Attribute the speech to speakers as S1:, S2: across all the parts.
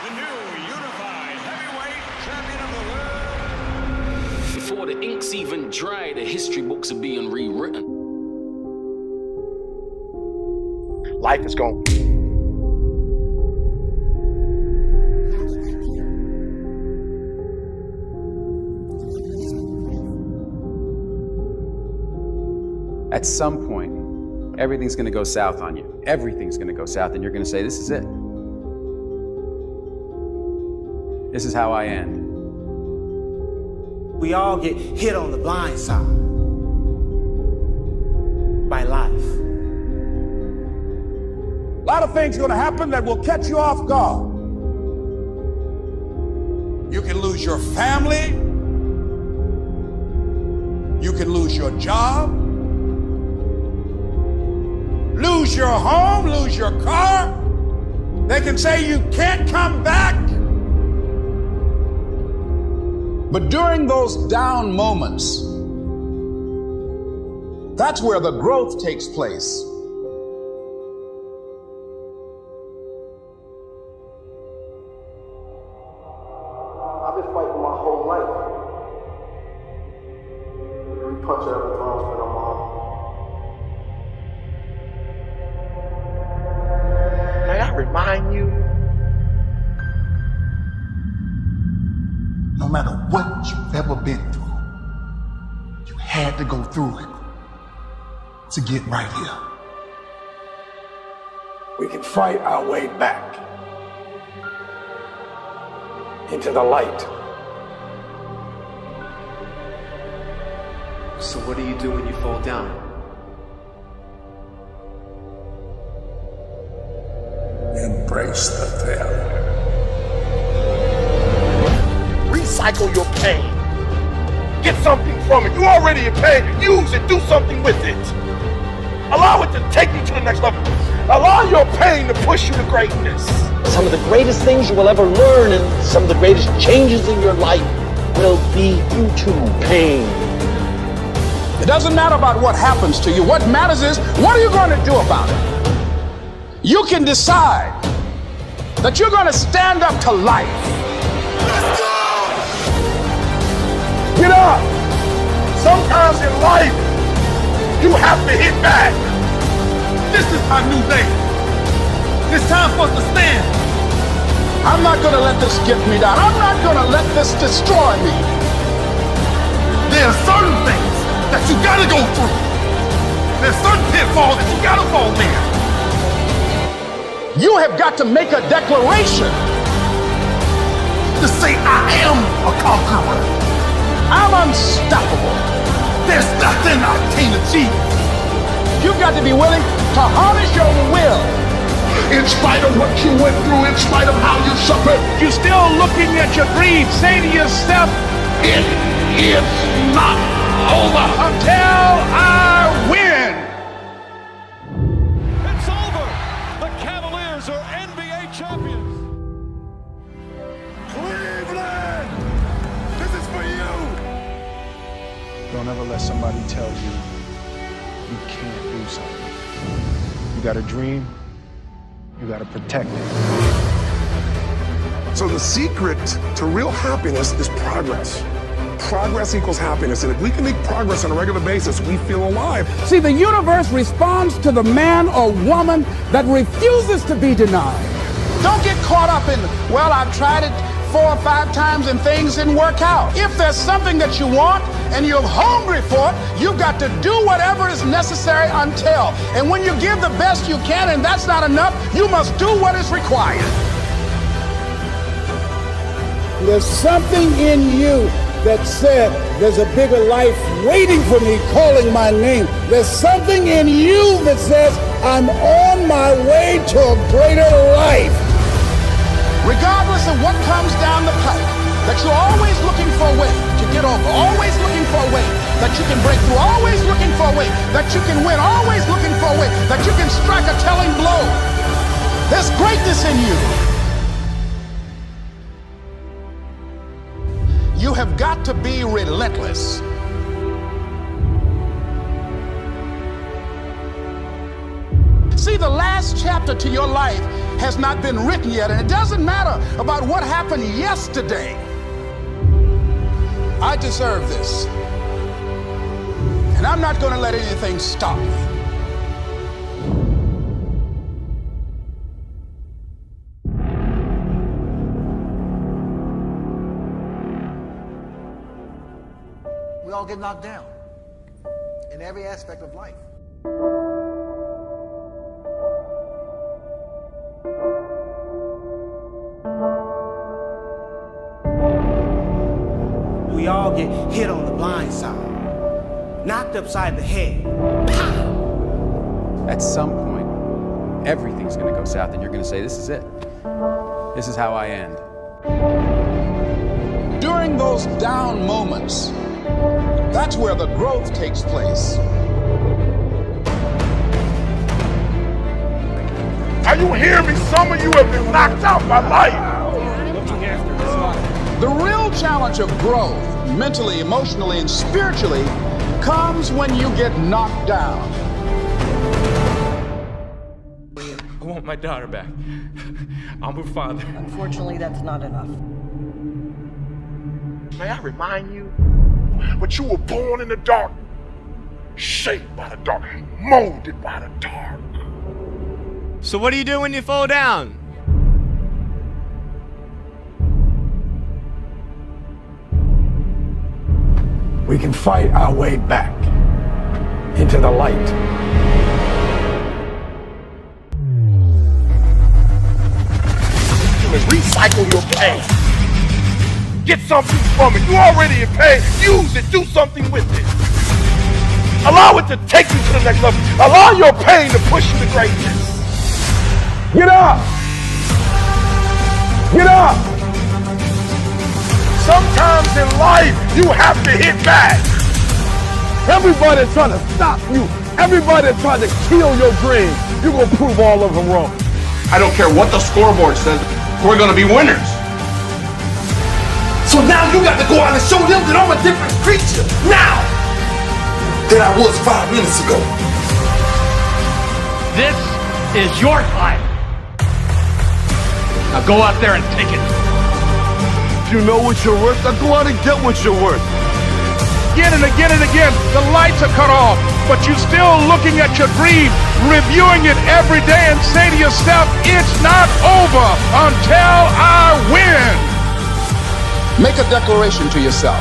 S1: the new unified heavyweight champion of the world.
S2: Before the ink's even dry, the history books are being rewritten.
S3: Life is gone.
S4: At some point, everything's going to go south on you. Everything's going to go south, and you're going to say, this is it. This is how I end.
S5: We all get hit on the blind side by life.
S6: A lot of things are going to happen that will catch you off guard. You can lose your family. You can lose your job. Lose your home, lose your car. They can say you can't come back. But during those down moments, that's where the growth takes place.
S7: I've been fighting my whole life. Every punch I ever thrown has been on my own.
S3: May I remind you,
S8: no matter what you've ever been through, you had to go through it to get right here.
S6: We can fight our way back into the light.
S9: So what do you do when you fall down?
S6: Embrace the failure.
S3: recycle your pain. Get something from it. You already in pain. Use it. Do something with it. Allow it to take you to the next level. Allow your pain to push you to greatness.
S10: Some of the greatest things you will ever learn and some of the greatest changes in your life will be due to pain.
S6: It doesn't matter about what happens to you. What matters is, what are you going to do about it? You can decide that you're going to stand up to life.
S3: Let's go! Get up! Sometimes in life, you have to hit back. This is our new day. It's time for us to stand.
S6: I'm not going to let this get me down. I'm not going to let this destroy me.
S3: There are certain things that you gotta go through. There's certain pitfalls that you gotta fall in.
S6: You have got to make a declaration
S3: To say, I am a conqueror.
S6: I'm unstoppable.
S3: There's nothing I can't achieve.
S6: You've got to be willing to harness your will.
S3: In spite of what you went through, in spite of how you suffered,
S6: You're still looking at your dream. Say to yourself,
S3: it is not over
S6: until I win.
S1: It's over. The Cavaliers are NBA champions.
S3: Cleveland, this is for you.
S11: Don't ever let somebody tell you you can't do something. You got a dream, you got to protect it.
S12: So the secret to real happiness is progress. Progress equals happiness, and if we can make progress on a regular basis, we feel alive.
S6: See, the universe responds to the man or woman that refuses to be denied. Don't get caught up in, well, I've tried it 4 or 5 times and things didn't work out. If there's something that you want and you're hungry for it, you've got to do whatever is necessary until. And when you give the best you can and that's not enough, you must do what is required. There's something in you that said there's a bigger life waiting for me, calling my name. There's something in you that says I'm on my way to a greater life. Regardless of what comes down the pipe, that you're always looking for a way to get over, always looking for a way that you can break through, always looking for a way that you can win, always looking for a way that you can strike a telling blow. There's greatness in you. You have got to be relentless. See, See, the last chapter to your life has not been written yet, and it doesn't matter about what happened yesterday. I deserve this, and I'm not going to let anything stop me.
S5: We all get knocked down in every aspect of life. We all get hit on the blind side, knocked upside the head. Pow!
S4: At some point, everything's going to go south, and you're going to say, this is it. This is how I end.
S6: During those down moments, that's where the growth takes place.
S3: Are you hearing me? Some of you have been knocked out by life.
S6: The real challenge of growth, mentally, emotionally, and spiritually, comes when you get knocked down.
S13: I want my daughter back. I'm her father.
S14: Unfortunately, that's not enough.
S3: May I remind you, but you were born in the dark, shaped by the dark, molded by the dark.
S13: So what do you do when you fall down?
S3: We can fight our way back into the light. Recycle your pain. Get something from it. You already in pain. Use it. Do something with it. Allow it to take you to the next level. Allow your pain to push you to greatness. Get up. Get up. Sometimes in life, you have to hit back. Everybody's trying to stop you. Everybody's trying to kill your dreams. You're going to prove all of them wrong.
S15: I don't care what the scoreboard says. We're going to be winners.
S3: So now you got to go out and show them that I'm a different creature now than I was 5 minutes ago.
S16: This is your time. Now go out there and take it.
S3: If you know what you're worth, now go out and get what you're worth.
S6: Again and again and again, the lights are cut off, but you're still looking at your dream, reviewing it every day, and say to yourself, it's not over until I win. Make a declaration to yourself.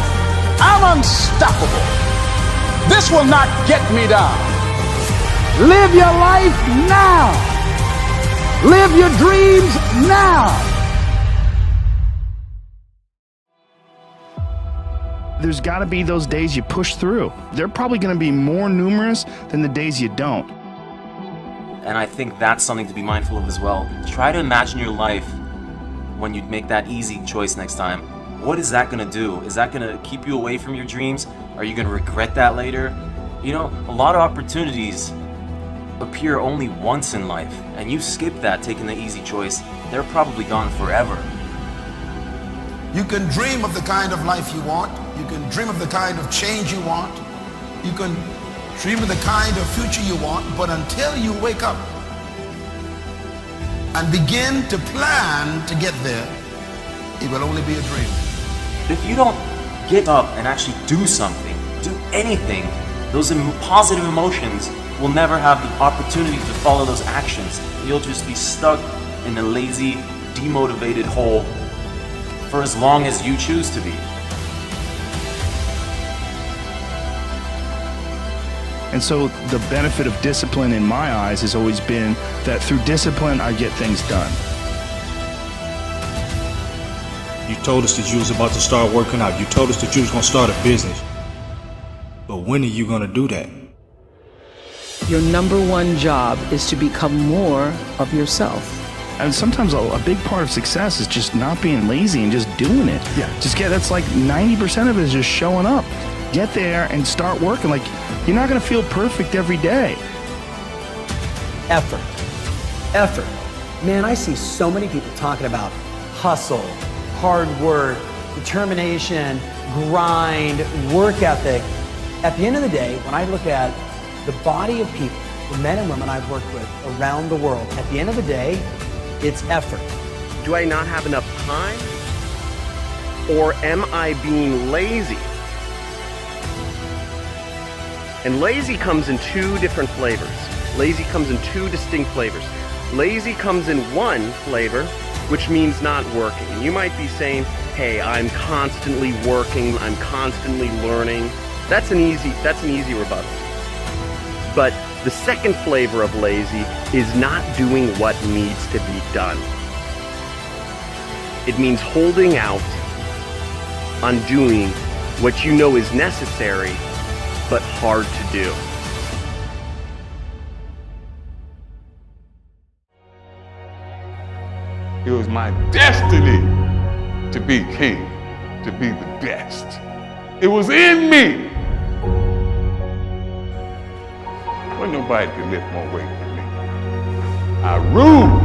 S6: I'm unstoppable. This will not get me down. Live your life now. Live your dreams now.
S11: There's got to be those days you push through. They're probably going to be more numerous than the days you don't.
S17: And I think that's something to be mindful of as well. Try to imagine your life when you make that easy choice next time. What is that going to do? Is that going to keep you away from your dreams? Are you going to regret that later? You know, a lot of opportunities appear only once in life, and you skip that taking the easy choice, they're probably gone forever.
S8: You can dream of the kind of life you want. You can dream of the kind of change you want. You can dream of the kind of future you want, but until you wake up and begin to plan to get there, it will only be a dream.
S17: If you don't get up and actually do something, do anything, those positive emotions will never have the opportunity to follow those actions. You'll just be stuck in a lazy, demotivated hole for as long as you choose to be.
S11: And so the benefit of discipline in my eyes has always been that through discipline, I get things done.
S18: You told us that you was about to start working out. You told us that you was going to start a business. But when are you going to do that?
S19: Your number one job is to become more of yourself.
S11: And sometimes a big part of success is just not being lazy and just doing it.
S3: Yeah.
S11: That's like 90% of it is just showing up. Get there and start working. Like, you're not going to feel perfect every day.
S20: Effort. Man, I see so many people talking about hustle, hard work, determination, grind, work ethic. At the end of the day, when I look at the body of people the men and women I've worked with around the world, at the end of the day, it's effort.
S14: Do I not have enough time? Or am I being lazy? And lazy comes in two different flavors. Lazy comes in two distinct flavors. Lazy comes in one flavor, which means not working. And you might be saying, hey, I'm constantly working, I'm constantly learning. That's an easy rebuttal. But the second flavor of lazy is not doing what needs to be done. It means holding out on doing what you know is necessary, but hard to do.
S21: It was my destiny to be king, to be the best. It was in me. Wasn't nobody could lift more weight than me. I ruled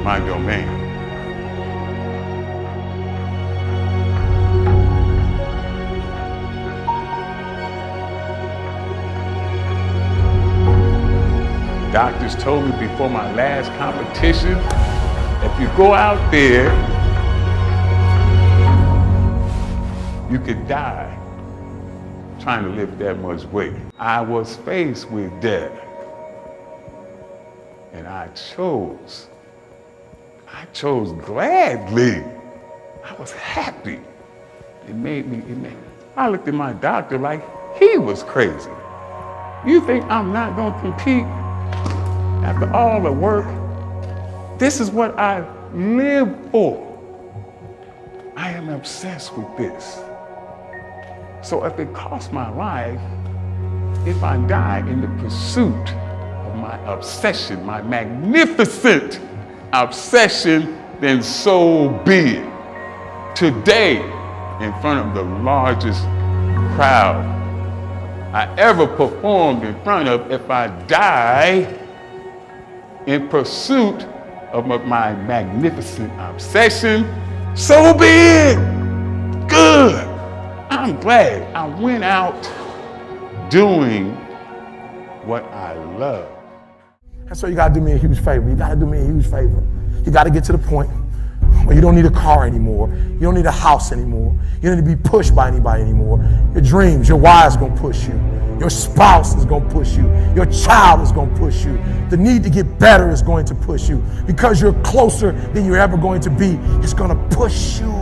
S21: my domain. Doctors told me before my last competition, if you go out there, you could die trying to lift that much weight. I was faced with death, and I chose gladly. I was happy. I looked at my doctor like he was crazy. You think I'm not gonna compete after all the work? This is what I live for. I am obsessed with this. So if it costs my life, if I die in the pursuit of my obsession, my magnificent obsession, then so be it. Today, in front of the largest crowd I ever performed in front of, if I die in pursuit of my magnificent obsession, so be it. Good. I'm glad I went out doing what I love.
S3: And so you gotta do me a huge favor. You gotta do me a huge favor. You gotta get to the point where you don't need a car anymore. You don't need a house anymore. You don't need to be pushed by anybody anymore. Your dreams, your wife's gonna push you. Your spouse is gonna push you. Your child is gonna push you. The need to get better is going to push you. Because you're closer than you're ever going to be, it's gonna push you.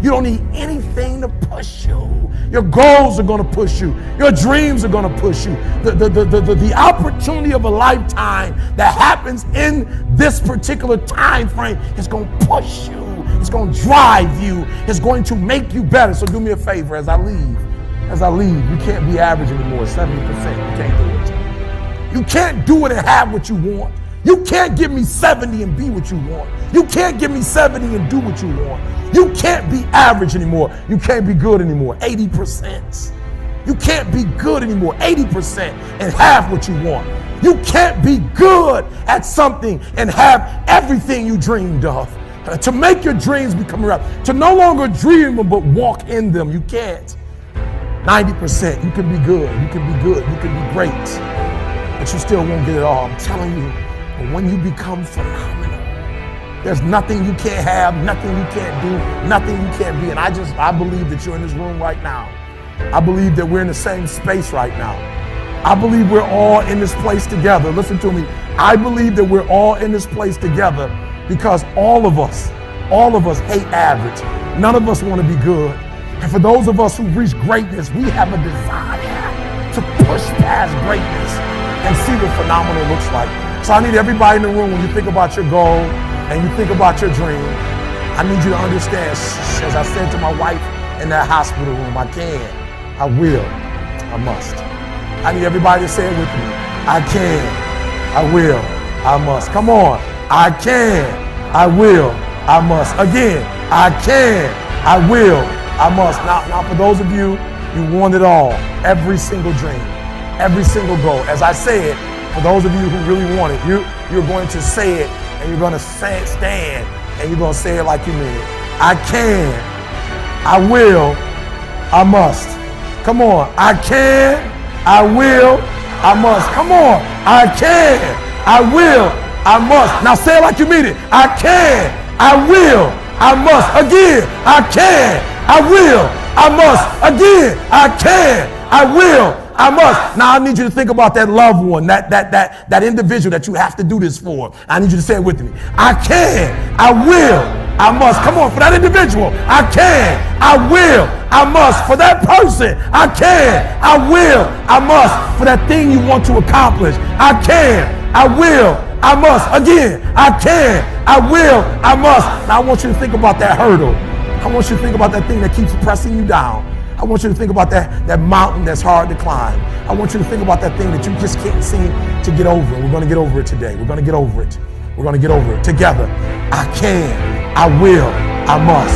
S3: You don't need anything to push you. Your goals are gonna push you. Your dreams are gonna push you. The opportunity of a lifetime that happens in this particular time frame is gonna push you. It's gonna drive you. It's going to make you better. So do me a favor as I leave. You can't be average anymore, 70%. You can't do it. You can't do it and have what you want. You can't give me 70 and be what you want. You can't give me 70 and do what you want. You can't be average anymore. You can't be good anymore, 80%. You can't be good anymore, 80%, and have what you want. You can't be good at something and have everything you dreamed of. To make your dreams become real, to no longer dream them but walk in them, you can't. 90%, you can be good, you can be good, you can be great, but you still won't get it all. I'm telling you, but when you become phenomenal, there's nothing you can't have, nothing you can't do, nothing you can't be. And I believe that you're in this room right now. I believe that we're in the same space right now. I believe we're all in this place together. Listen to me. I believe that we're all in this place together because all of us hate average. None of us want to be good. And for those of us who've reached greatness, we have a desire to push past greatness and see what phenomenal looks like. So I need everybody in the room, when you think about your goal and you think about your dream, I need you to understand, as I said to my wife in that hospital room, I can, I will, I must. I need everybody to say it with me. I can, I will, I must. Come on. I can, I will, I must. Again, I can, I will, I must. Now for those of you, you want it all. Every single dream, every single goal. As I said, for those of you who really want it, you're going to say it and you're going to stand and you're going to say it like you mean it. I can, I will, I must. Come on. I can, I will, I must. Come on. I can, I will, I must. Now say it like you mean it. I can, I will, I must. Again, I can, I will, I must. Again, I can, I will, I must. Now I need you to think about that loved one, that individual that you have to do this for. I need you to say it with me. I can, I will, I must. Come on, for that individual. I can, I will, I must. For that person, I can, I will, I must. For that thing you want to accomplish, I can, I will, I must. Again, I can, I will, I must. Now I want you to think about that hurdle. I want you to think about that thing that keeps pressing you down. I want you to think about that mountain that's hard to climb. I want you to think about that thing that you just can't seem to get over. We're going to get over it today. We're going to get over it. We're going to get over it together. I can, I will, I must.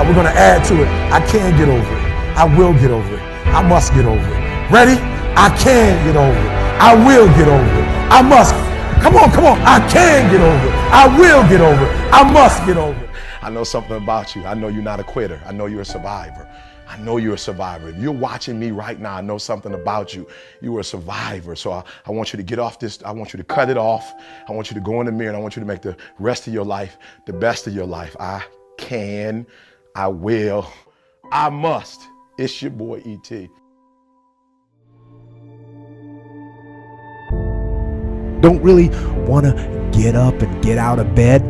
S3: We're going to add to it. I can get over it. I will get over it. I must get over it. Ready? I can get over it. I will get over it. I must. Come on, come on. I can get over it. I will get over it. I must get over it. I know something about you. I know you're not a quitter. I know you're a survivor. I know you're a survivor. If you're watching me right now, I know something about you. You are a survivor. So I want you to get off this. I want you to cut it off. I want you to go in the mirror and I want you to make the rest of your life the best of your life. I can, I will, I must. It's your boy E.T.
S2: Don't really want to get up and get out of bed?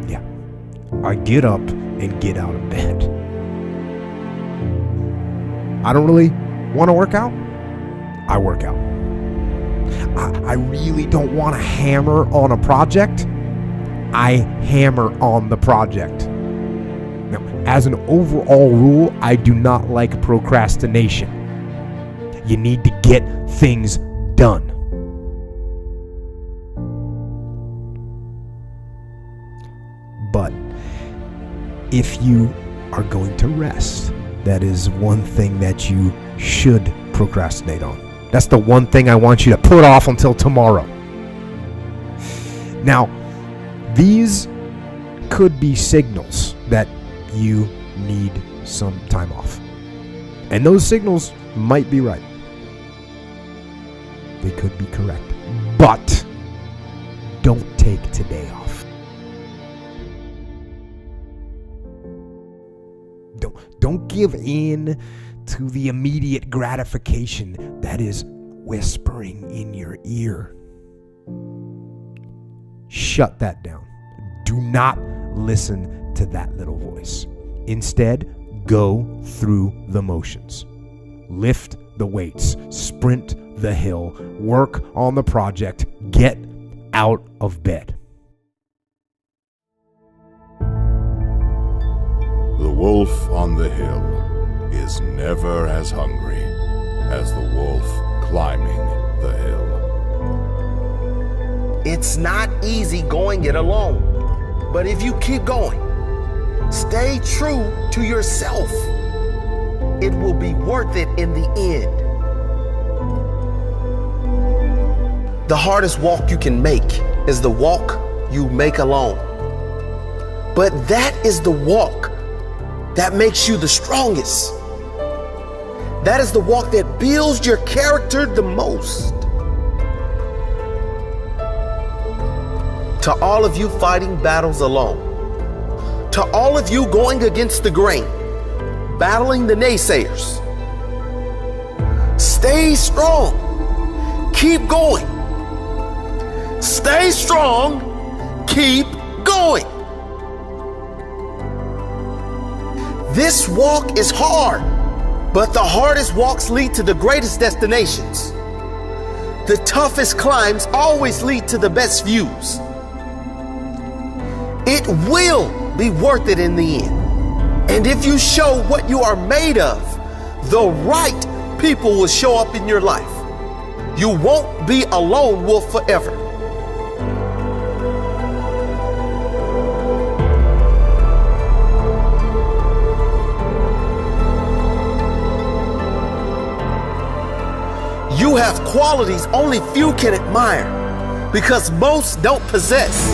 S2: Yeah, I get up and get out of bed. I don't really want to work out? I work out. I really don't want to hammer on a project? I hammer on the project. Now, as an overall rule, I do not like procrastination. You need to get things done. But if you are going to rest, that is one thing that you should procrastinate on. That's the one thing I want you to put off until tomorrow. Now, these could be signals that you need some time off. And those signals might be right. They could be correct. But don't take today off. Don't give in to the immediate gratification that is whispering in your ear. Shut that down. Do not listen to that little voice. Instead, go through the motions. Lift the weights, sprint the hill, work on the project, get out of bed.
S22: The wolf on the hill is never as hungry as the wolf climbing the hill.
S10: It's not easy going it alone, but if you keep going, stay true to yourself, it will be worth it in the end. The hardest walk you can make is the walk you make alone. But that is the walk that makes you the strongest. That is the walk that builds your character the most. To all of you fighting battles alone, to all of you going against the grain, battling the naysayers, stay strong. Keep going. Stay strong. Keep going. This walk is hard, but the hardest walks lead to the greatest destinations. The toughest climbs always lead to the best views. It will be worth it in the end. And if you show what you are made of, the right people will show up in your life. You won't be a lone wolf forever. You have qualities only few can admire because most don't possess.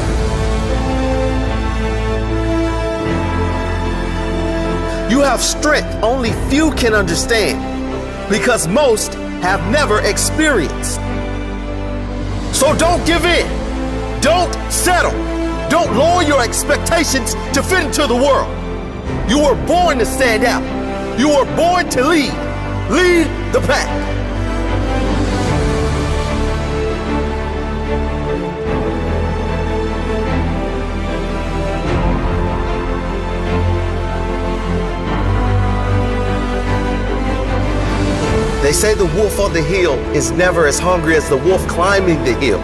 S10: You have strength only few can understand because most have never experienced. So don't give in. Don't settle. Don't lower your expectations to fit into the world. You were born to stand out. You were born to lead. Lead the pack. They say the wolf on the hill is never as hungry as the wolf climbing the hill.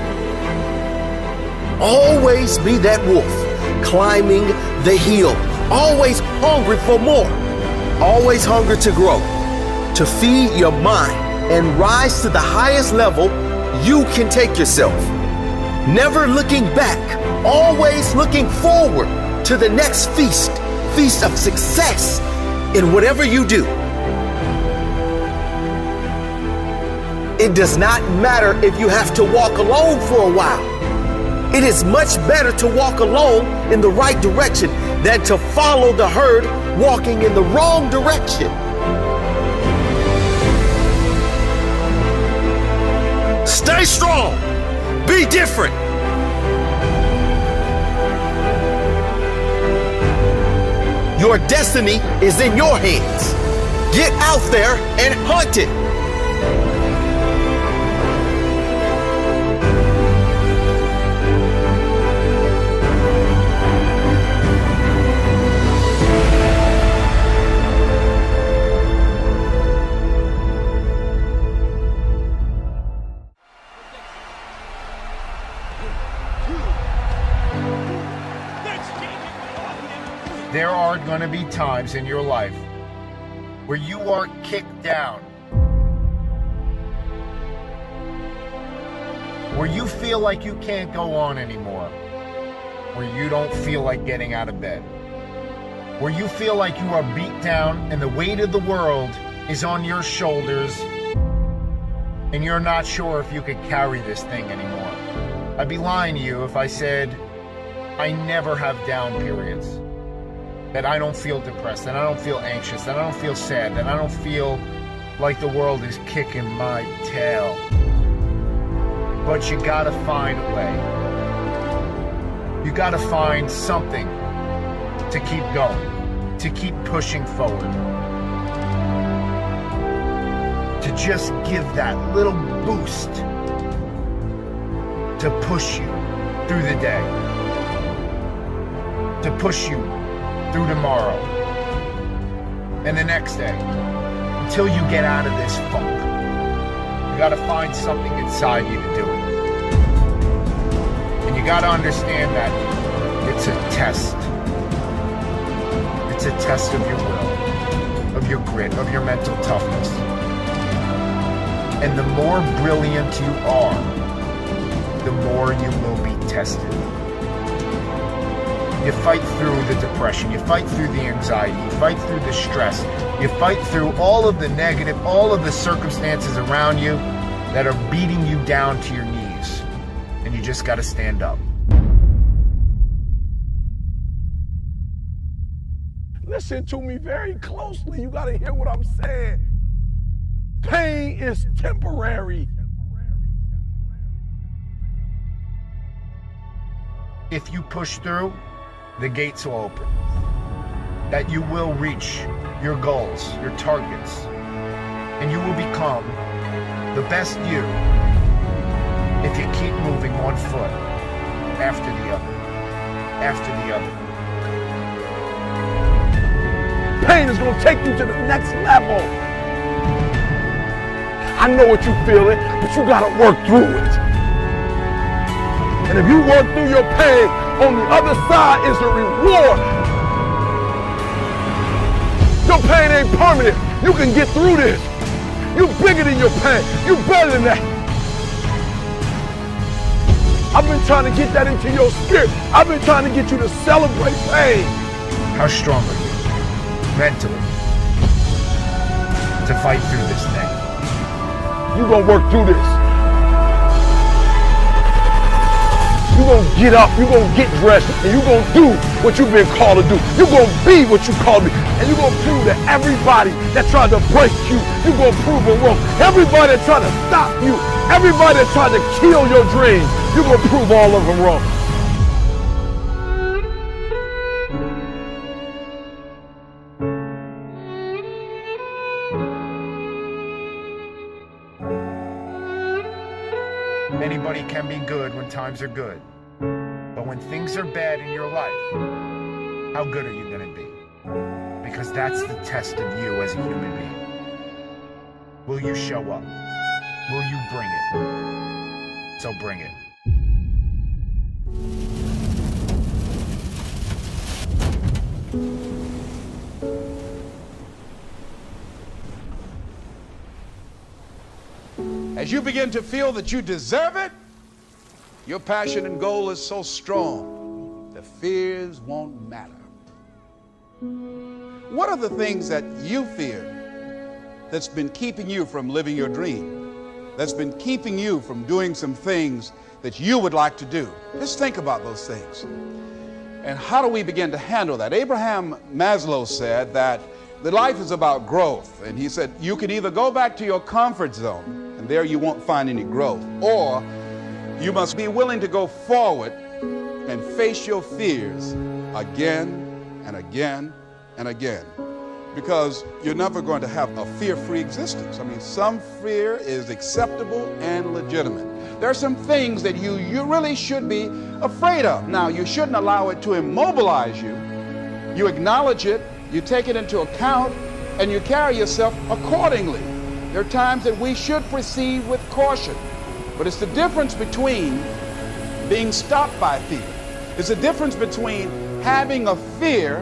S10: Always be that wolf climbing the hill. Always hungry for more. Always hungry to grow, to feed your mind and rise to the highest level you can take yourself. Never looking back, always looking forward to the next feast of success in whatever you do. It does not matter if you have to walk alone for a while. It is much better to walk alone in the right direction than to follow the herd walking in the wrong direction. Stay strong. Be different. Your destiny is in your hands. Get out there and hunt it.
S7: There are going to be times in your life where you are kicked down, where you feel like you can't go on anymore, where you don't feel like getting out of bed, where you feel like you are beat down and the weight of the world is on your shoulders and you're not sure if you could carry this thing anymore. I'd be lying to you if I said I never have down periods. That I don't feel depressed, that I don't feel anxious, that I don't feel sad, that I don't feel like the world is kicking my tail. But you gotta find a way. You gotta find something to keep going, to keep pushing forward. To just give that little boost to push you through the day. To push you through tomorrow and the next day until you get out of this funk. You gotta find something inside you to do it. And you gotta understand that it's a test. It's a test of your will, of your grit, of your mental toughness. And the more brilliant you are, the more you will be tested. You fight through the depression, you fight through the anxiety, you fight through the stress, you fight through all of the negative, all of the circumstances around you that are beating you down to your knees. And you just gotta stand up.
S3: Listen to me very closely. You gotta hear what I'm saying. Pain is temporary.
S7: If you push through, the gates will open. That you will reach your goals, your targets, and you will become the best you if you keep moving one foot after the other, after the other.
S3: Pain is gonna take you to the next level. I know what you're feeling, but you gotta work through it. And if you work through your pain, on the other side is a reward. Your pain ain't permanent. You can get through this. You're bigger than your pain. You're better than that. I've been trying to get that into your spirit. I've been trying to get you to celebrate pain.
S7: How strong are you, mentally, to fight through this thing?
S3: You're gonna work through this. You're going to get up, you're going to get dressed, and you're going to do what you've been called to do. You're going to be what you called to be. And you're going to prove to everybody that tried to break you, you're going to prove them wrong. Everybody that tried to stop you, everybody that tried to kill your dreams, you're going to prove all of them wrong.
S7: Anybody can be good when times are good. But when things are bad in your life, how good are you going to be? Because that's the test of you as a human being. Will you show up? Will you bring it? So bring it.
S1: As you begin to feel that you deserve it, your passion and goal is so strong, the fears won't matter. What are the things that you fear that's been keeping you from living your dream? That's been keeping you from doing some things that you would like to do? Just think about those things. And how do we begin to handle that? Abraham Maslow said that the life is about growth. And he said, you can either go back to your comfort zone, and there you won't find any growth, or you must be willing to go forward and face your fears again and again and again, because you're never going to have a fear-free existence. I mean, some fear is acceptable and legitimate. There are some things that you really should be afraid of. Now, you shouldn't allow it to immobilize you. You acknowledge it, you take it into account, and you carry yourself accordingly. There are times that we should proceed with caution, but it's the difference between being stopped by fear. It's the difference between having a fear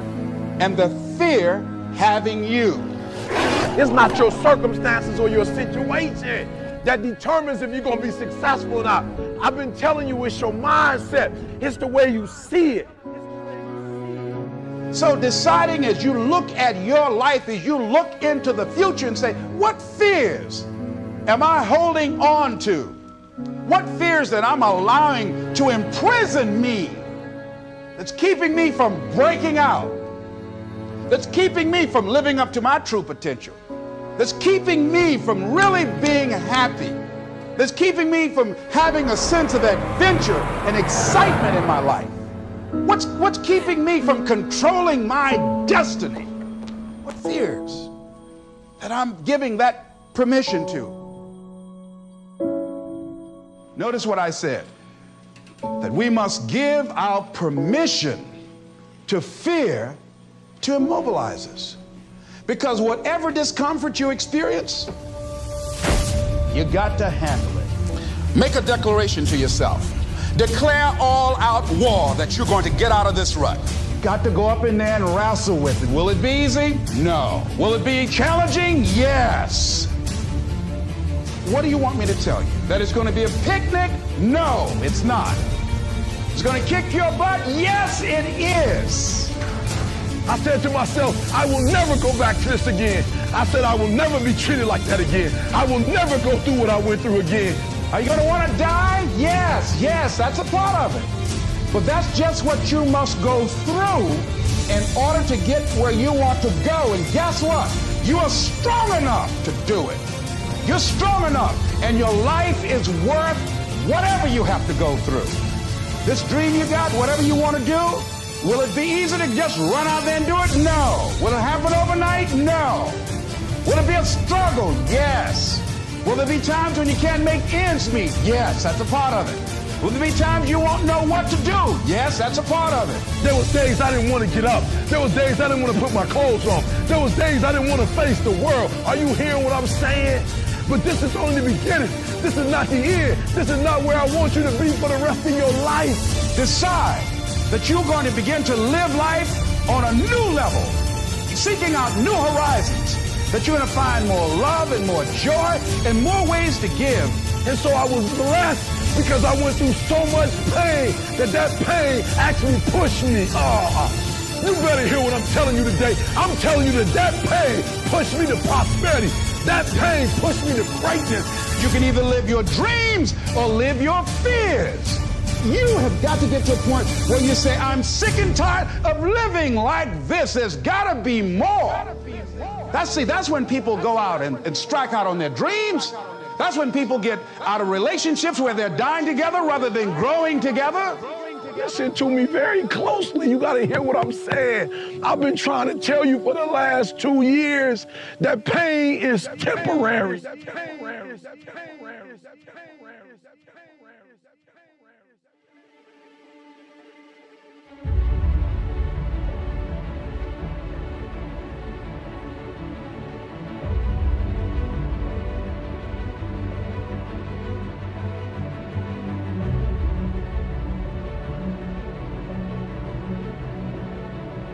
S1: and the fear having you.
S3: It's not your circumstances or your situation that determines if you're going to be successful or not. I've been telling you, it's your mindset. It's the way you see it.
S1: So deciding as you look at your life, as you look into the future and say, what fears am I holding on to? What fears that I'm allowing to imprison me, that's keeping me from breaking out, that's keeping me from living up to my true potential, that's keeping me from really being happy, that's keeping me from having a sense of adventure and excitement in my life? What's keeping me from controlling my destiny? What fears that I'm giving that permission to? Notice what I said, that we must give our permission to fear to immobilize us. Because whatever discomfort you experience, you got to handle it. Make a declaration to yourself. Declare all out war that you're going to get out of this rut. Got to go up in there and wrestle with it. Will it be easy? No. Will it be challenging? Yes. What do you want me to tell you? That it's going to be a picnic? No, it's not. It's going to kick your butt? Yes, it is.
S3: I said to myself, I will never go back to this again. I said, I will never be treated like that again. I will never go through what I went through again.
S1: Are you going to want to die? Yes, that's a part of it. But that's just what you must go through in order to get where you want to go. And guess what? You are strong enough to do it. You're strong enough, and your life is worth whatever you have to go through. This dream you got, whatever you want to do, will it be easy to just run out there and do it? No. Will it happen overnight? No. Will it be a struggle? Yes. Will there be times when you can't make ends meet? Yes, that's a part of it. Will there be times you won't know what to do? Yes, that's a part of it.
S3: There was days I didn't want to get up. There was days I didn't want to put my clothes on. There was days I didn't want to face the world. Are you hearing what I'm saying? But this is only the beginning. This is not the end. This is not where I want you to be for the rest of your life.
S1: Decide that you're going to begin to live life on a new level, seeking out new horizons, that you're going to find more love and more joy and more ways to give.
S3: And so I was blessed because I went through so much pain that pain actually pushed me. You better hear what I'm telling you today. I'm telling you that pain pushed me to prosperity. That pain pushed me to greatness.
S1: You can either live your dreams or live your fears. You have got to get to a point where you say, I'm sick and tired of living like this. There's got to be more. That's when people go out and strike out on their dreams. That's when people get out of relationships where they're dying together rather than growing together.
S3: Listen to me very closely. You got to hear what I'm saying. I've been trying to tell you for the last 2 years that pain is temporary.